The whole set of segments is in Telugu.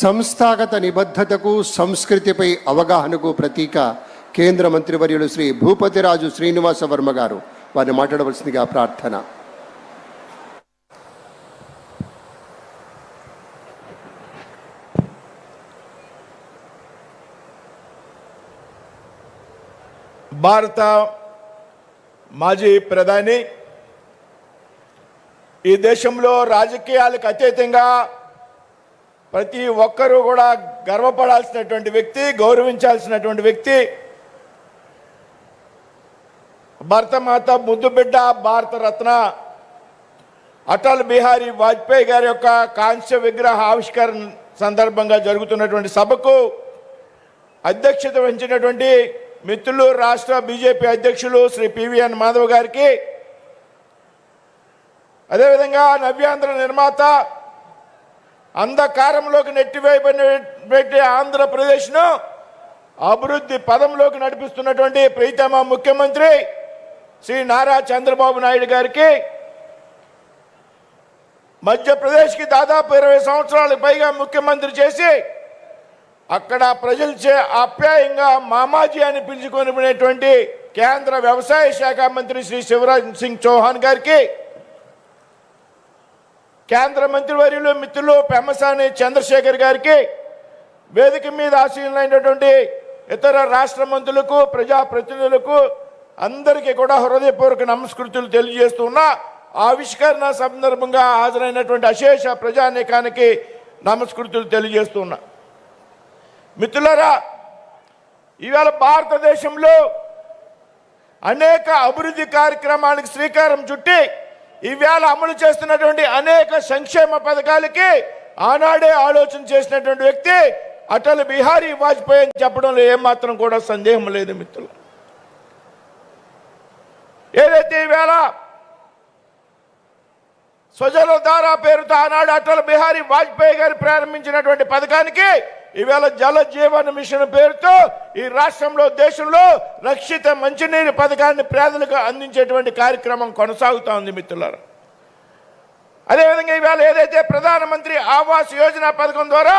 సంస్థాగత నిబద్ధతకు సంస్కృతిపై అవగాహనకు ప్రతీక కేంద్ర మంత్రివర్యులు శ్రీ భూపతిరాజు శ్రీనివాస వర్మ గారు వారిని మాట్లాడవలసిందిగా ప్రార్థన. భారత మాజీ ప్రధాని, ఈ దేశంలో రాజకీయాలకు అతీతంగా ప్రతి ఒక్కరూ కూడా గర్వపడాల్సినటువంటి వ్యక్తి, గౌరవించాల్సినటువంటి వ్యక్తి, భరతమాత ముద్దు బిడ్డ, భారతరత్న అటల్ బిహారీ వాజ్పేయి గారి యొక్క కాంస్య విగ్రహ ఆవిష్కరణ సందర్భంగా జరుగుతున్నటువంటి సభకు అధ్యక్షత వహించినటువంటి మిత్రులు, రాష్ట్ర బీజేపీ అధ్యక్షులు శ్రీ పివిఎన్ మాధవ్ గారికి, అదేవిధంగా నవ్యాంధ్ర నిర్మాత, అంధకారంలోకి నెట్టివేయబడిన ఆంధ్రప్రదేశ్ను అభివృద్ధి పదంలోకి నడిపిస్తున్నటువంటి ప్రీతమ ముఖ్యమంత్రి శ్రీ నారా చంద్రబాబు నాయుడు గారికి, మధ్యప్రదేశ్కి దాదాపు 20 సంవత్సరాలకు పైగా ముఖ్యమంత్రి చేసి అక్కడ ప్రజలచే ఆప్యాయంగా మామాజీ అని పిలుచుకొనిటువంటి కేంద్ర వ్యవసాయ శాఖ మంత్రి శ్రీ శివరాజ్ సింగ్ చౌహాన్ గారికి, కేంద్ర మంత్రివర్యులు మిత్రులు పెమ్మసాని చంద్రశేఖర్ గారికి, వేదిక మీద ఆశీనులైనటువంటి ఇతర రాష్ట్ర మంత్రులకు, ప్రజాప్రతినిధులకు అందరికీ కూడా హృదయపూర్వక నమస్కృతులు తెలియజేస్తున్నా. ఆవిష్కరణ సందర్భంగా హాజరైనటువంటి అశేష ప్రజానీకానికి నమస్కృతులు తెలియజేస్తున్నా. మిత్రులారా, ఇవాళ భారతదేశంలో అనేక అభివృద్ధి కార్యక్రమాలకు శ్రీకారం చుట్టి ఈవేళ అమలు చేస్తున్నటువంటి అనేక సంక్షేమ పథకాలకి ఆనాడే ఆలోచన చేసినటువంటి వ్యక్తి అటల్ బిహారీ వాజ్పేయి అని చెప్పడంలో ఏమాత్రం కూడా సందేహం లేదు. మిత్రులు, ఏదైతే ఈవేళ స్వజలధార పేరుతో ఆనాడు అటల్ బిహారీ వాజ్పేయి గారు ప్రారంభించినటువంటి పథకానికి ఈవేళ జల జీవన్ మిషన్ పేరుతో ఈ రాష్ట్రంలో, దేశంలో రక్షిత మంచినీరు పథకాన్ని పేదలకు అందించేటువంటి కార్యక్రమం కొనసాగుతూ ఉంది. మిత్రులారా, అదేవిధంగా ఈవేళ ఏదైతే ప్రధానమంత్రి ఆవాస్ యోజన పథకం ద్వారా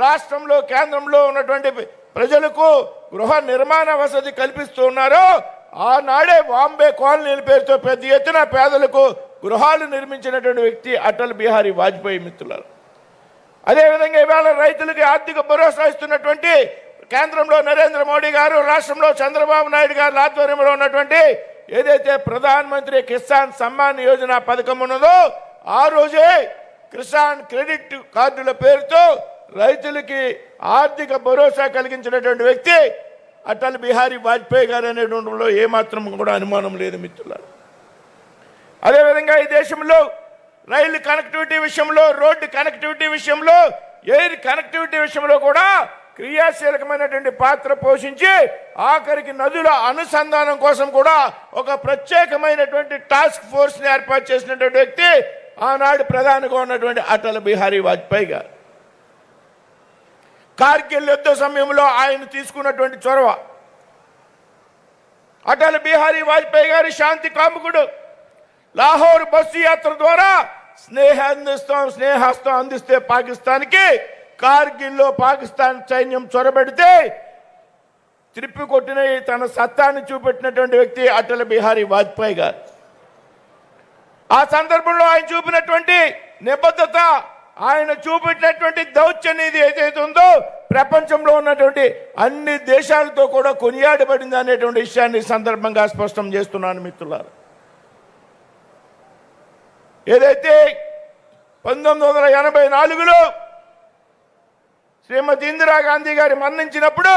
రాష్ట్రంలో, కేంద్రంలో ఉన్నటువంటి ప్రజలకు గృహ నిర్మాణ వసతి కల్పిస్తూ ఉన్నారో, ఆనాడే బాంబే కాలనీల పేరుతో పెద్ద ఎత్తున పేదలకు గృహాలు నిర్మించినటువంటి వ్యక్తి అటల్ బిహారీ వాజ్పేయి. మిత్రులారా, అదేవిధంగా ఇవాళ రైతులకి ఆర్థిక భరోసా ఇస్తున్నటువంటి కేంద్రంలో నరేంద్ర మోడీ గారు, రాష్ట్రంలో చంద్రబాబు నాయుడు గారి ఆధ్వర్యంలో ఉన్నటువంటి ఏదైతే ప్రధానమంత్రి కిసాన్ సమ్మాన్ యోజన పథకం ఉన్నదో, ఆ రోజే కిసాన్ క్రెడిట్ కార్డుల పేరుతో రైతులకి ఆర్థిక భరోసా కలిగించినటువంటి వ్యక్తి అటల్ బిహారీ వాజ్పేయి గారు అనేటువంటిలో ఏమాత్రం కూడా అనుమానం లేదు. మిత్రులారా, అదేవిధంగా ఈ దేశంలో రైలు కనెక్టివిటీ విషయంలో, రోడ్డు కనెక్టివిటీ విషయంలో, ఎయిర్ కనెక్టివిటీ విషయంలో కూడా క్రియాశీలకమైనటువంటి పాత్ర పోషించి ఆఖరికి నదుల అనుసంధానం కోసం కూడా ఒక ప్రత్యేకమైనటువంటి టాస్క్ ఫోర్స్ని ఏర్పాటు చేసినటువంటి వ్యక్తి ఆనాడు ప్రధానిగా ఉన్నటువంటి అటల్ బిహారీ వాజ్పేయి గారు. కార్గిల్ యుద్ధ సమయంలో ఆయన తీసుకున్నటువంటి చొరవ, అటల్ బిహారీ వాజ్పేయి గారి శాంతి కాముకుడు, లాహోర్ బస్సు యాత్ర ద్వారా స్నేహస్తం అందిస్తే పాకిస్తాన్కి, కార్గిల్లో పాకిస్తాన్ సైన్యం చొరబెడితే త్రిప్పి కొట్టిన తన సత్తాన్ని చూపెట్టినటువంటి వ్యక్తి అటల్ బిహారీ వాజ్పేయి గారు. ఆ సందర్భంలో ఆయన చూపినటువంటి నిబద్ధత, ఆయన చూపెట్టినటువంటి దౌత్యనీతి ఏదైతే ఉందో ప్రపంచంలో ఉన్నటువంటి అన్ని దేశాలతో కూడా కొనియాడబడింది అనేటువంటి విషయాన్ని సందర్భంగా స్పష్టం చేస్తున్నాను. మిత్రులారా, ఏదైతే 1984లో శ్రీమతి ఇందిరాగాంధీ గారి మరణించినప్పుడు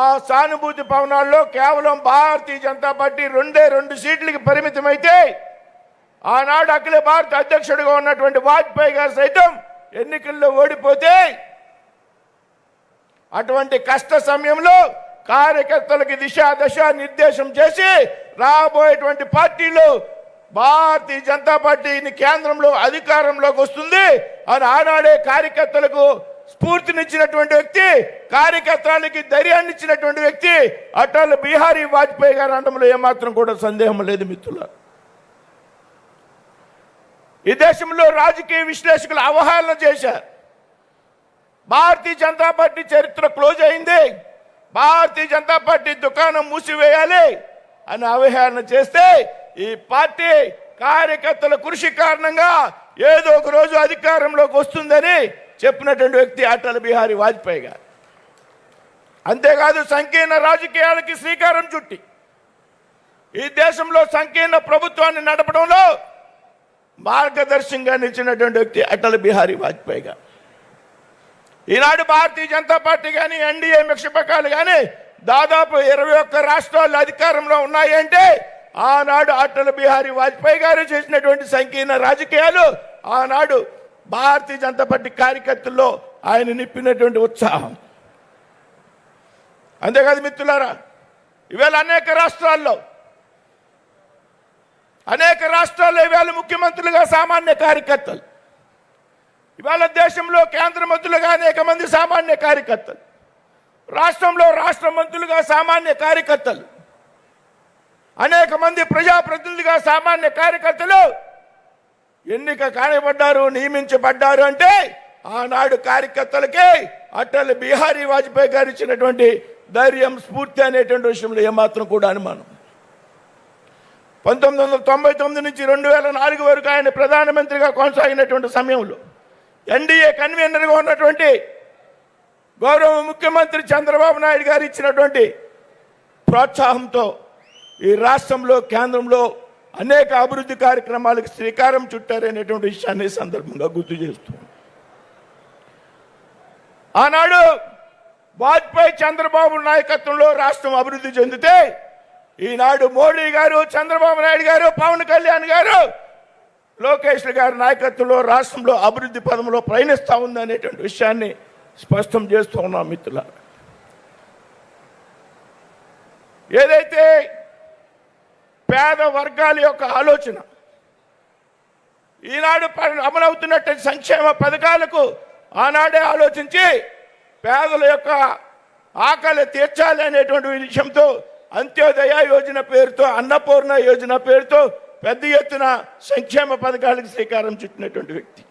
ఆ సానుభూతి భవనాల్లో కేవలం భారతీయ జనతా పార్టీ 2 సీట్లకి పరిమితమైతే ఆనాడు అఖిల భారత అధ్యక్షుడిగా ఉన్నటువంటి వాజ్పేయి గారు సైతం ఎన్నికల్లో ఓడిపోతే అటువంటి కష్ట సమయంలో కార్యకర్తలకి దశ నిర్దేశం చేసి రాబోయేటువంటి పార్టీలో భారతీయ జనతా పార్టీని కేంద్రంలో అధికారంలోకి వస్తుంది అని ఆనాడే కార్యకర్తలకు స్ఫూర్తినిచ్చినటువంటి వ్యక్తి, కార్యకర్తలకి ధైర్యాన్ని ఇచ్చినటువంటి వ్యక్తి అటల్ బిహారీ వాజ్పేయి గారు అనడంలో ఏమాత్రం కూడా సందేహం లేదు. మిత్రులారా, ఈ దేశంలో రాజకీయ విశ్లేషకులు అవహేళన చేశారు. భారతీయ జనతా పార్టీ చరిత్ర క్లోజ్ అయింది, భారతీయ జనతా పార్టీ దుకాణం మూసివేయాలి అని అవహేళన చేస్తే ఈ పార్టీ కార్యకర్తల కృషి కారణంగా ఏదో ఒక రోజు అధికారంలోకి వస్తుందని చెప్పినటువంటి వ్యక్తి అటల్ బిహారీ వాజ్పేయి గారు. అంతేకాదు సంకీర్ణ రాజకీయాలకి శ్రీకారం చుట్టి ఈ దేశంలో సంకీర్ణ ప్రభుత్వాన్ని నడపడంలో మార్గదర్శకంగా నిలిచినటువంటి వ్యక్తి అటల్ బిహారీ వాజ్పేయి గారు. ఈనాడు భారతీయ జనతా పార్టీ కానీ ఎన్డీఏ మిత్రపక్షాలు కానీ దాదాపు 21 రాష్ట్రాలు అధికారంలో ఉన్నాయి అంటే ఆనాడు అటల్ బిహారీ వాజ్పేయి గారు చేసినటువంటి సంకీర్ణ రాజకీయాలు, ఆనాడు భారతీయ జనతా పార్టీ కార్యకర్తల్లో ఆయన నింపినటువంటి ఉత్సాహం. అంతేకాదు మిత్రులారా, ఇవాళ అనేక రాష్ట్రాల్లో ఇవాళ ముఖ్యమంత్రులుగా సామాన్య కార్యకర్తలు, ఇవాళ దేశంలో కేంద్ర మంత్రులుగా అనేక మంది సామాన్య కార్యకర్తలు, రాష్ట్రంలో రాష్ట్ర మంత్రులుగా సామాన్య కార్యకర్తలు, అనేక మంది ప్రజాప్రతినిధులుగా సామాన్య కార్యకర్తలు ఎన్నిక కానిపడ్డారు, నియమించబడ్డారు అంటే ఆనాడు కార్యకర్తలకి అటల్ బిహారీ వాజ్పేయి గారు ఇచ్చినటువంటి ధైర్యం, స్ఫూర్తి అనేటువంటి విషయంలో ఏమాత్రం కూడా అనుమానం. 1999 నుంచి 2004 వరకు ఆయన ప్రధానమంత్రిగా కొనసాగినటువంటి సమయంలో ఎన్డీఏ కన్వీనర్గా ఉన్నటువంటి గౌరవ ముఖ్యమంత్రి చంద్రబాబు నాయుడు గారు ఇచ్చినటువంటి ప్రోత్సాహంతో ఈ రాష్ట్రంలో, కేంద్రంలో అనేక అభివృద్ధి కార్యక్రమాలకు శ్రీకారం చుట్టారనేటువంటి విషయాన్ని సందర్భంగా గుర్తు చేస్తూ, ఆనాడు వాజ్పేయి చంద్రబాబు నాయకత్వంలో రాష్ట్రం అభివృద్ధి చెందితే ఈనాడు మోడీ గారు, చంద్రబాబు నాయుడు గారు, పవన్ కళ్యాణ్ గారు, లోకేష్ గారి నాయకత్వంలో రాష్ట్రంలో అభివృద్ధి పదంలో ప్రయాణిస్తూ ఉందనేటువంటి విషయాన్ని స్పష్టం చేస్తూ ఉన్నాం మిత్రులారా. ఏదైతే పేద వర్గాల యొక్క ఆలోచన ఈనాడు అమలవుతున్నటువంటి సంక్షేమ పథకాలకు ఆనాడే ఆలోచించి పేదల యొక్క ఆకలి తీర్చాలి అనేటువంటి విషయంతో అంత్యోదయ యోజన పేరుతో, అన్నపూర్ణ యోజన పేరుతో పెద్ద ఎత్తున సంక్షేమ పథకాలకు శ్రీకారం చుట్టినటువంటి వ్యక్తి.